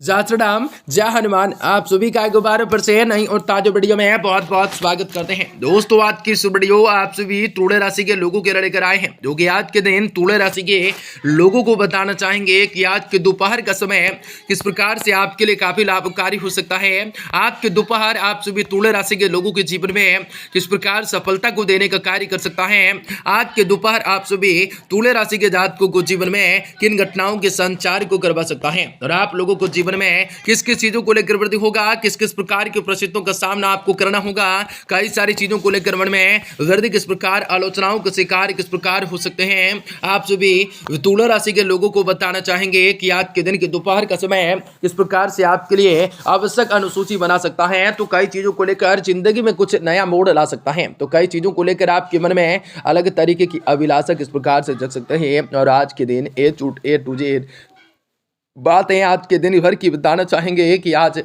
जय श्री राम, जय हनुमान। आप सभी का एक बार फिर से नई और ताजा वीडियो में बहुत बहुत स्वागत करते हैं। दोस्तों, आज की इस वीडियो आप सभी तुला राशि के लोगों के लेकर आए हैं, जो कि आज के दिन तुला राशि के लोगों को बताना चाहेंगे कि आज के दोपहर का समय किस प्रकार से आपके लिए काफी लाभकारी हो सकता है। आज के दोपहर आप सभी तुला राशि के लोगों के जीवन में किस प्रकार सफलता को देने का कार्य कर सकता है। आज के दोपहर आप सभी तुला राशि के जातकों को जीवन में किन घटनाओं के संचार को करवा सकता है और आप लोगों को जीवन में किस किस चीजों को लेकर वृद्धि होगा, किस किस प्रकार की परिस्थितियों का सामना आपको करना होगा, कई सारी चीजों को लेकर मन में वृद्धि किस प्रकार, आलोचनाओं के शिकार किस प्रकार हो सकते हैं। आप सभी तुला राशि के लोगों को बताना चाहेंगे कि आज के दिन के दोपहर का समय किस प्रकार से आपके लिए आवश्यक अनुसूची बना सकता है। तो कई चीजों को लेकर जिंदगी में कुछ नया मोड़ ला सकता है। तो कई चीजों को लेकर आपके मन में अलग तरीके की अभिलाषा किस प्रकार से जग सकते हैं और आज के दिन ए टू जेड बातें आज के दिन भर की बताना चाहेंगे कि आज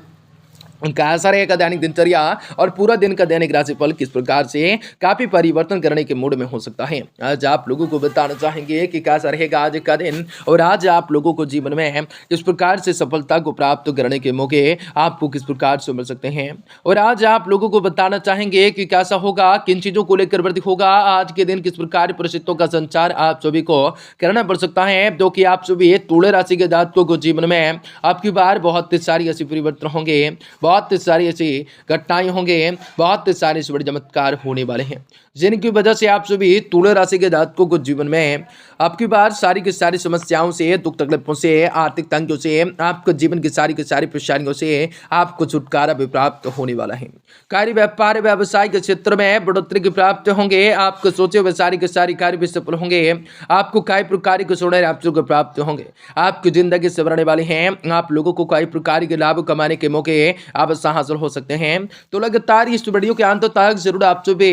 कैसा रहेगा दैनिक दिनचर्या और पूरा दिन का दैनिक राशिफल किस प्रकार से काफी परिवर्तन करने के मूड में हो सकता है। आज आप लोगों को बताना चाहेंगे कि कैसा रहेगा आज का दिन और आज आप लोगों को जीवन में किस प्रकार से सफलता को प्राप्त करने के मौके आपको किस प्रकार से मिल सकते हैं। और आज आप लोगों को बताना चाहेंगे कि कैसा होगा, किन चीजों को लेकर वृद्धि होगा, आज के दिन किस प्रकार परिस्थितियों का संचार आप सभी को करना पड़ सकता है। जो कि आप सभी तुला राशि के जातकों को जीवन में आपकी बार बहुत सारी ऐसी परिवर्तन होंगे, बहुत सारी ऐसी घटनाएं होंगे, बहुत सारे ऐसे बड़े चमत्कार होने वाले हैं, जिनकी वजह से आप सभी तुला राशि के जातकों को जीवन में आपकी बार सारी की सारी समस्याओं से, दुख तकलीफों से, आर्थिक तंगियों से, आपको जीवन की सारी परेशानियों से आपको छुटकारा भी प्राप्त होने वाला है। कार्य व्यापार व्यवसाय के क्षेत्र में बढ़ोतरी की प्राप्त होंगे, आपको सोचे हुए सारी के सारी कार्य भी सफल होंगे, आपको कई प्रकार के सुनहरे अवसर को प्राप्त होंगे, आपकी जिंदगी सवरने वाली है, आप लोगों को कई प्रकार के लाभ कमाने के मौके अवश्य हासिल हो सकते हैं। तो लगातार इस वीडियो के अंत तक जरूर आप सभी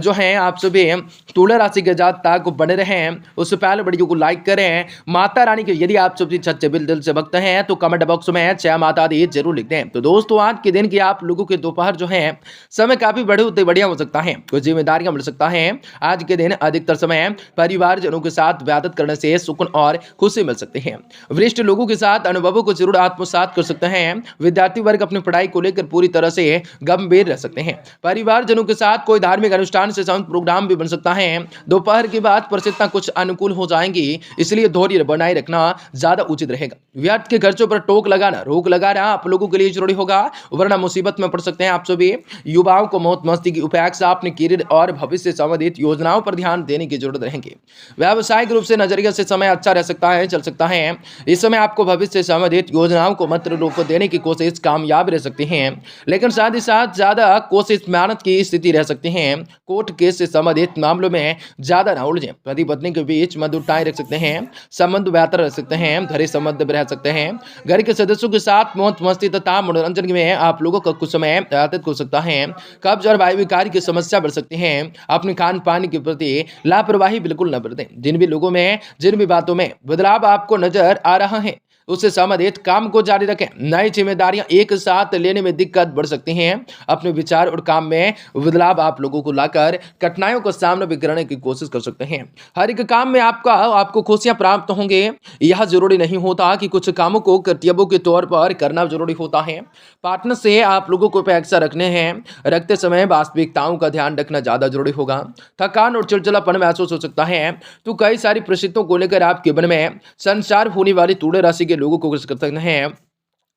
जो है आप सभी तुला राशि के जातक बने रहें। उससे पहले वीडियो को लाइक करें। माता रानी के यदि आप सभी सच्चे दिल से भक्त हैं तो कमेंट बॉक्स में जय माता दी जरूर लिख दें। तो दोस्तों, आज के दिन की आप लोगों के दोपहर जो है समय काफी बढ़िया हो सकता है, कुछ जिम्मेदारियां मिल सकता है। आज के दिन अधिकतर समय परिवारजनों के साथ व्यतीत करने से सुकून और खुशी मिल सकते हैं। वरिष्ठ लोगों के साथ अनुभवों को जरूर आत्मसात कर सकते हैं। विद्यार्थी वर्ग अपनी पढ़ाई को लेकर पूरी तरह से गंभीर रह सकते हैं। परिवारजनों के साथ कोई धार्मिक अनुष्ठान से संबंधित प्रोग्राम भी बन सकता है। दोपहर के बाद परिस्थितियां कुछ अनुकूल हो जाएंगी, इसलिए धैर्य बनाए रखना ज्यादा उचित रहेगा। व्यर्थ के खर्चों पर रोक लगाना आप लोगों के लिए जरूरी होगा, वरना मुसीबत में पड़ सकते हैं। आप सभी युवाओं को मौज मस्ती की उपेक्षा अपने करियर और भविष्य से संबंधित योजनाओं पर ध्यान देने की जरूरत रहेगी। व्यावसायिक रूप से नजरिए से समय अच्छा रह सकता है, चल सकता है। इस समय आपको भविष्य से संबंधित योजनाओं को मंत्र रूप देने की कोशिश कामयाब रह सकती है, लेकिन साथ ही साथ ज्यादा कोशिश मेहनत की स्थिति रह सकती है। कोर्ट केस से संबंधित मामलों में ज्यादा न उलझें। पति पत्नी के बीच मधुरताएं रख सकते हैं, संबंध बेहतर रह सकते हैं, घरेलू संबंध भी रह सकते हैं। घर के सदस्यों के साथ मौज मस्ती तथा मनोरंजन में आप लोगों का कुछ समय व्यतीत हो सकता है। कब्ज और वायु विकार की समस्या बढ़ सकती है। अपने खान पान के प्रति लापरवाही बिल्कुल न बरतें। जिन भी बातों में बदलाव आपको नजर आ रहा है उससे संबंधित काम को जारी रखें। नई जिम्मेदारियां एक साथ लेने में दिक्कत बढ़ सकती हैं। अपने विचार और काम में बदलाव आप लोगों को लाकर कठिनाइयों का सामना भी करने की कोशिश कर सकते हैं। हर एक काम में आपको खुशियां प्राप्त होंगे। यह जरूरी नहीं होता कि कुछ कामों को कर्तव्यों के तौर पर करना जरूरी होता है। पार्टनर से आप लोगों को अपेक्षा रखते समय वास्तविकताओं का ध्यान रखना ज्यादा जरूरी होगा। थकान और चिड़चिड़ापन महसूस हो सकता है। तो कई सारी परिस्थितियों को लेकर आपके मन में संचार होने वाली तुला राशि के लोगों को कर सकते हैं।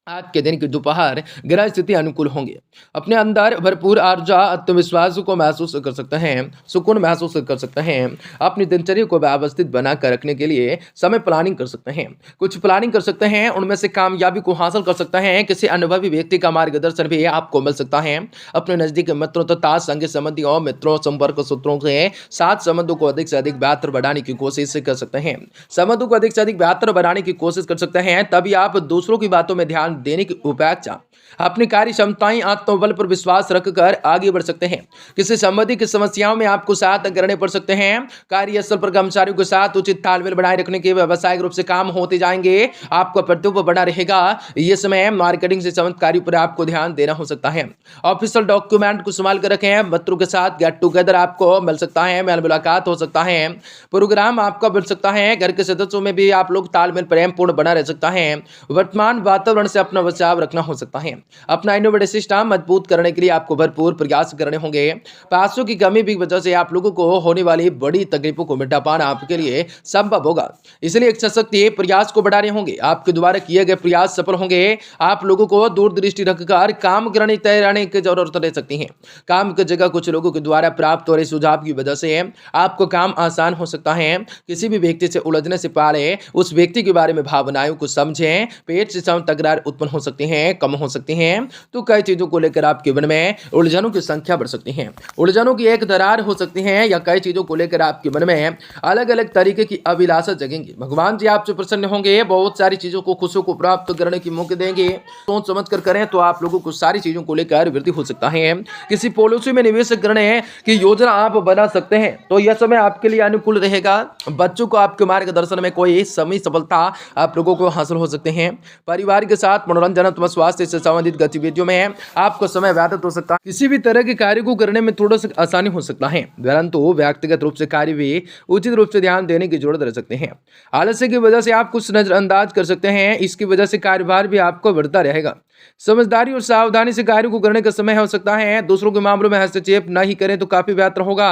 आज के दिन की दोपहर ग्रह स्थिति अनुकूल होंगे। अपने अंदर भरपूर ऊर्जा, आत्मविश्वास को महसूस कर सकते हैं, सुकून महसूस कर सकते हैं। अपनी दिनचर्या को व्यवस्थित बनाकर रखने के लिए समय प्लानिंग कर सकते हैं। कुछ प्लानिंग कर सकते हैं, उनमें से कामयाबी को हासिल कर सकते हैं। किसी अनुभवी व्यक्ति का मार्गदर्शन भी आपको मिल सकता है। अपने नजदीक मित्रों तथा संगी संबंधियों, मित्रों, संपर्क सूत्रों के साथ संबंधों को अधिक से अधिक बेहतर बढ़ाने की कोशिश कर सकते हैं। संबंधों को अधिक से अधिक बेहतर बनाने की कोशिश कर सकते हैं, तभी आप दूसरों की बातों में ध्यान देने की उपेक्षा अपनी कार्य क्षमताएं, आत्मबल पर विश्वास रखकर आगे बढ़ सकते हैं। किसी संबंधी की समस्याओं में आपको साथ करने पड़ सकते हैं। कार्यस्थल पर कर्मचारियों के साथ उचित तालमेल बनाए रखने के व्यावसायिक रूप से काम होते जाएंगे। आपका प्रत्युत्तर बना रहेगा। यह समय मार्केटिंग से संबंधित कार्यों पर आपको ध्यान देना हो सकता है। ऑफिशियल डॉक्यूमेंट को संभाल कर रखें। मित्रों के साथ गेट टुगेदर आपको मिल सकता है, मेल मुलाकात हो सकता है, प्रोग्राम आपका मिल सकता है। घर के सदस्यों में भी आप लोग तालमेल प्रेम पूर्ण बना रह सकता है। वर्तमान वातावरण से अपना बचाव रखना हो सकता है। अपना इनोवेटिव सिस्टम मजबूत करने के लिए आपको भरपूर प्रयास करने होंगे। पैसों की कमी की वजह से आप लोगों को होने वाली बड़ी तकलीफों को मिटा पाना आपके लिए संभव होगा, इसलिए एक सशक्त प्रयास को बढ़ाने होंगे। आपके द्वारा किए गए प्रयास सफल होंगे। आप लोगों को दूरदृष्टि रखकर काम करने तय रहने की जरूरत रह सकती है। काम की जगह कुछ लोगों के द्वारा प्राप्त हो रहे सुझाव की वजह से आपको काम आसान हो सकता है। किसी भी व्यक्ति से उलझने से पहले उस व्यक्ति के बारे में भावनाओं को समझें। पेट से तकरार उत्पन्न हो सकती है, कम हो सकती हैं, तो कई चीजों को लेकर आपके मन में उलझनों की संख्या बढ़ सकती है। उलझनों की एक दरार हो सकती है या कई चीजों को लेकर आपके मन में अलग अलग तरीके की अभिलाषा जगेंगी। भगवान जी आपसे प्रसन्न होंगे, बहुत सारी चीजों को खुशियों को प्राप्त करने की मौके देंगे। सोच समझ कर करें तो आप लोगों को सारी चीजों को लेकर वृद्धि हो सकता है। किसी पॉलिसी में निवेश करने की योजना आप बना सकते हैं, तो यह समय आपके लिए अनुकूल रहेगा। बच्चों को आपके मार्गदर्शन में कोई समय सफलता आप लोगों को हासिल हो सकते हैं। परिवार के साथ मनोरंजन अथवा स्वास्थ्य से संबंधित गतिविधियों में आपको समय व्यतीत हो सकता है। किसी भी तरह के कार्य को करने में थोड़ा सा आसानी हो सकता है, परंतु व्यक्तिगत रूप से कार्य भी उचित रूप से ध्यान देने की जरूरत रह सकते हैं। आलस्य की वजह से आप कुछ नजरअंदाज कर सकते हैं, इसकी वजह से कार्यभार भी आपको बढ़ता रहेगा। समझदारी और सावधानी से कार्य को करने का समय हो सकता है। दूसरों के मामलों में हस्तक्षेप नहीं करें तो काफी बेहतर होगा।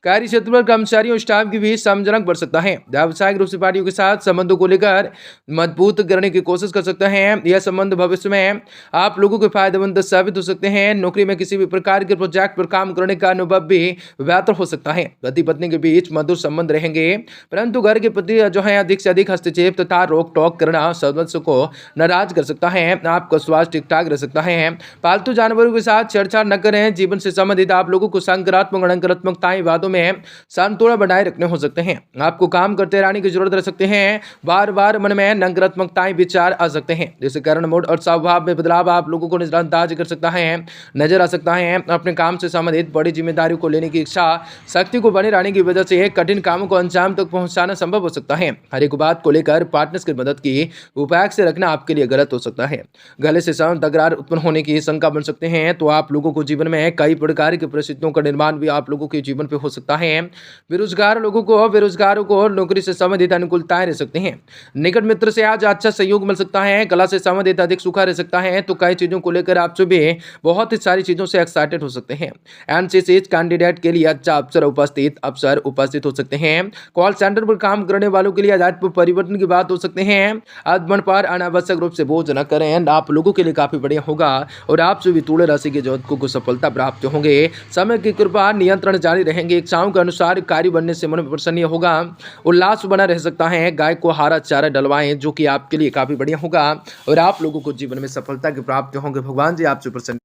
कार्य क्षेत्र पर कर्मचारियों और स्टाफ के बीच सम्मानजनक बढ़ सकता है। व्यावसायिक रूप से पार्टियों के साथ संबंधों को लेकर मजबूत करने की कोशिश कर सकते हैं। यह संबंध भविष्य में आप लोगों के फायदेमंद साबित हो सकते हैं। नौकरी में किसी भी प्रकार के प्रोजेक्ट पर काम करने का अनुभव भी बेहतर हो सकता है। पति पत्नी के बीच मधुर संबंध रहेंगे, परंतु घर के प्रति जो है अधिक से अधिक हस्तक्षेप तथा रोक टोक करना सदस्य को नाराज कर सकता है। आपका स्वास्थ्य ठीक ठाक रह सकता है। पालतू जानवरों के साथ छेड़छाड़ न करें। जीवन से संबंधित आप लोगों को सकारात्मक और नकारात्मकताएं वादों में संतुलन बनाए रखने हो सकते हैं। आपको काम करते रहने की जरूरत रह सकते हैं। बार बार मन में नकारात्मकताएं विचार आ सकते हैं, जिसके कारण मूड और स्वभाव में बदलाव आप लोगों को नजरअंदाज कर सकता है, नजर आ सकता है। अपने काम से संबंधित बड़ी जिम्मेदारी को लेने की इच्छा शक्ति को बने रहने की वजह से कठिन कामों को अंजाम तक पहुंचाना संभव हो सकता है। हर एक बात को लेकर पार्टनर्स की मदद की उपाय से रखना आपके लिए गलत हो सकता है। गले से तकरार उत्पन्न होने की शंका बन सकते हैं, तो आप लोगों को जीवन में कई प्रकार की परिस्थितियों का निर्माण भी आप लोगों के जीवन पे हो सकता है। बेरोजगारों को नौकरी से संबंधित अनुकूलताएं रह सकते हैं। निकट मित्र से आज अच्छा सहयोग मिल सकता है। कला से संबंधित अधिक सुखा रह सकता है, तो कई चीजों को लेकर आप सुबह बहुत ही सारी चीजों से एक्साइटेड हो सकते हैं। एनसीसी कैंडिडेट के लिए अच्छा अवसर उपस्थित हो सकते हैं। कॉल सेंटर पर काम करने वालों के लिए आजाद परिवर्तन की बात हो सकते हैं। आत्मन पर अनावश्यक रूप से बोझ न करें, आप लोगों के लिए काफी बढ़िया होगा और आप सभी तुला राशि के जातकों को सफलता प्राप्त होंगे। समय की कृपा नियंत्रण जारी रहेंगे। इच्छाओं के अनुसार कार्य बनने से मन प्रसन्न होगा, उल्लास बना रह सकता है। गाय को हरा चारा डलवाएं, जो कि आपके लिए काफी बढ़िया होगा और आप लोगों को जीवन में सफलता की प्राप्ति होंगे। भगवान जी आपसे प्रसन्न